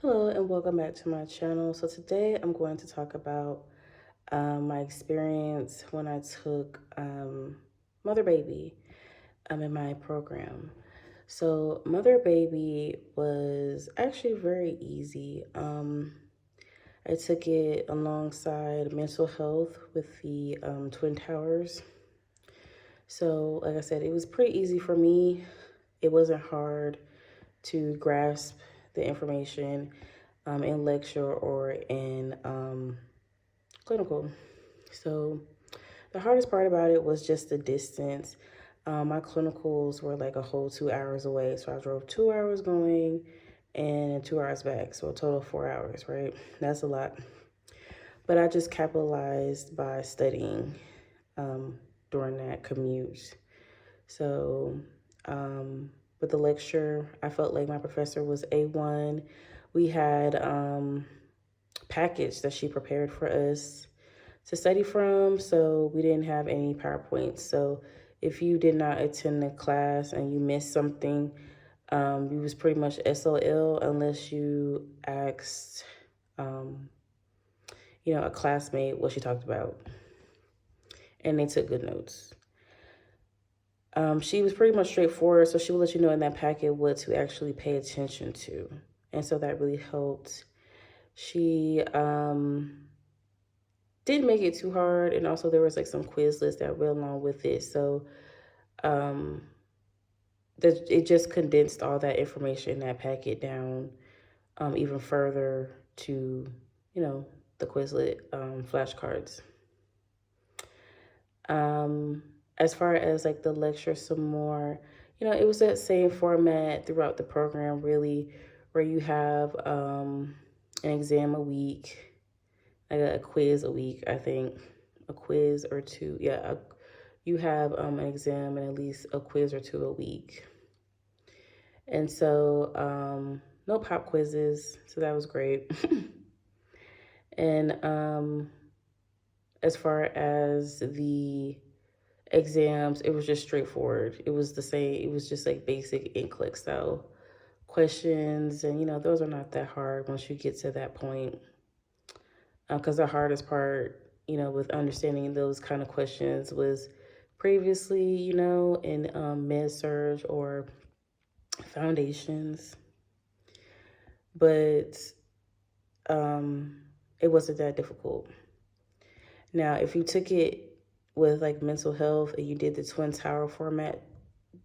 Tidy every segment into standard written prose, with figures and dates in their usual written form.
Hello and welcome back to my channel. So today I'm going to talk about my experience when I took Mother Baby in my program. So Mother Baby was actually very easy. I took it alongside mental health with the Twin Towers. So like I said, it was pretty easy for me. It wasn't hard to grasp the information in lecture or in clinical. So the hardest part about it was just the distance. My clinicals were like a whole 2 hours away. So I drove 2 hours going and 2 hours back. So a total of 4 hours, right? That's a lot. But I just capitalized by studying um, during that commute. So with the lecture, I felt like my professor was A1. We had package that she prepared for us to study from, so we didn't have any PowerPoints. So if you did not attend the class and you missed something, you was pretty much SOL unless you asked, um, a classmate what she talked about, and they took good notes. She was pretty much straightforward, so she would let you know in that packet what to actually pay attention to, and so that really helped. She didn't make it too hard, and also there was like some quiz lists that went along with it, so um, it just condensed all that information in that packet down even further to you know the Quizlet flashcards. Um, as far as like the lecture, some more, it was that same format throughout the program, really, where you have an exam a week, like a quiz a week, I think, a quiz or two. Yeah, you have an exam and at least a quiz or two a week. And so, no pop quizzes, so that was great. And as far as the exams, it was just straightforward. It was the same. It was just like basic NCLEX style questions, and those are not that hard once you get to that point. Because the hardest part, with understanding those kind of questions was previously, in med surge or foundations, but um, it wasn't that difficult. Now, if you took it with like mental health and you did the Twin Tower format,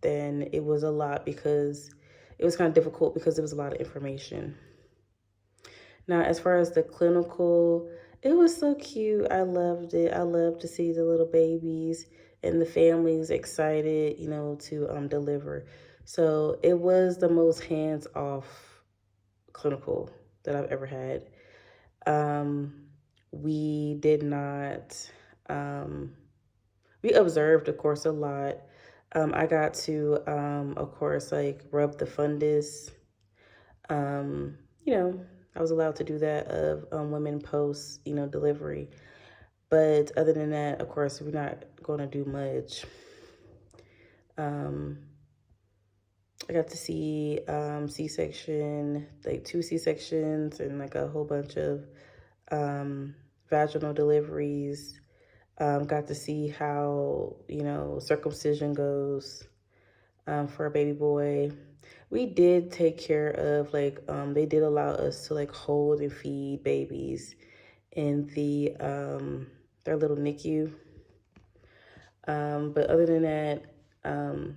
then it was a lot because it was kind of difficult because there was a lot of information. Now, as far as the clinical, it was so cute. I loved it. I loved to see the little babies and the families excited, to deliver. So it was the most hands off clinical that I've ever had. We did not, um, we observed, of course, a lot. I got to, of course, like rub the fundus. Um, you know, I was allowed to do that of women post, delivery. But other than that, of course, we're not going to do much. Um, I got to see C-section, like 2 C-sections and like a whole bunch of vaginal deliveries. Got to see how, circumcision goes for a baby boy. We did take care of like they did allow us to like hold and feed babies in their little NICU. But other than that, um,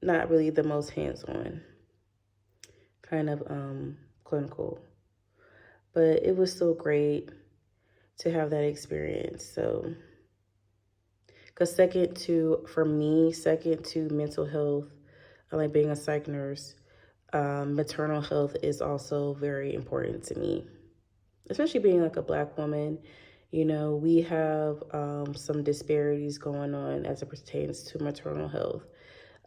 not really the most hands-on kind of clinical. But it was still great to have that experience. So, because second to mental health, like being a psych nurse, maternal health is also very important to me, especially being like a Black woman. We have some disparities going on as it pertains to maternal health.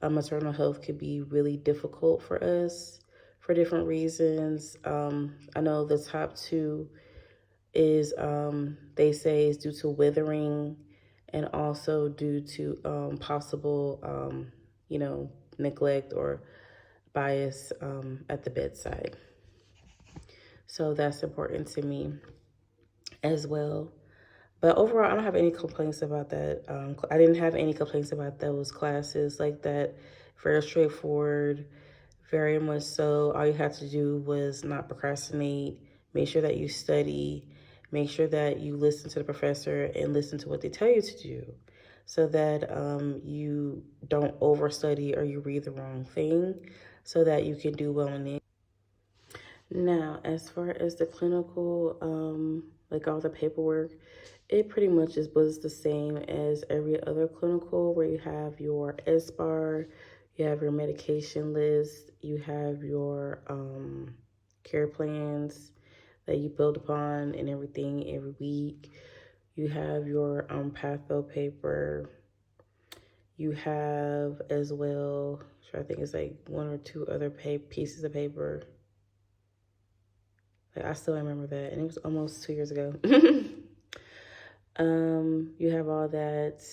Maternal health could be really difficult for us for different reasons. I know the top two is they say is due to withering and also due to possible, neglect or bias at the bedside. So that's important to me as well. But overall, I don't have any complaints about that. I didn't have any complaints about those classes like that. Very straightforward, very much so. All you had to do was not procrastinate, make sure that you study, make sure that you listen to the professor and listen to what they tell you to do so that you don't overstudy or you read the wrong thing so that you can do well in it. Now, as far as the clinical, like all the paperwork, it pretty much is was the same as every other clinical where you have your SBAR, you have your medication list, you have your care plans that you build upon and everything every week. You have your patho paper. You have as well, I think it's like one or two other pieces of paper. Like, I still remember that, and it was almost 2 years ago. You have all that.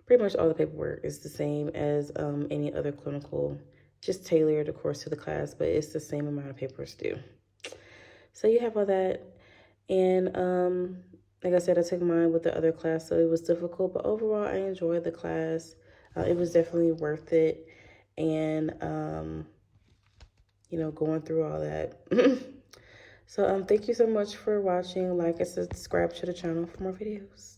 Pretty much all the paperwork is the same as any other clinical, just tailored, of course, to the class, but it's the same amount of papers due. So you have all that, and like I said, I took mine with the other class, so it was difficult, but overall, I enjoyed the class. It was definitely worth it, and going through all that. So thank you so much for watching. Like and subscribe to the channel for more videos.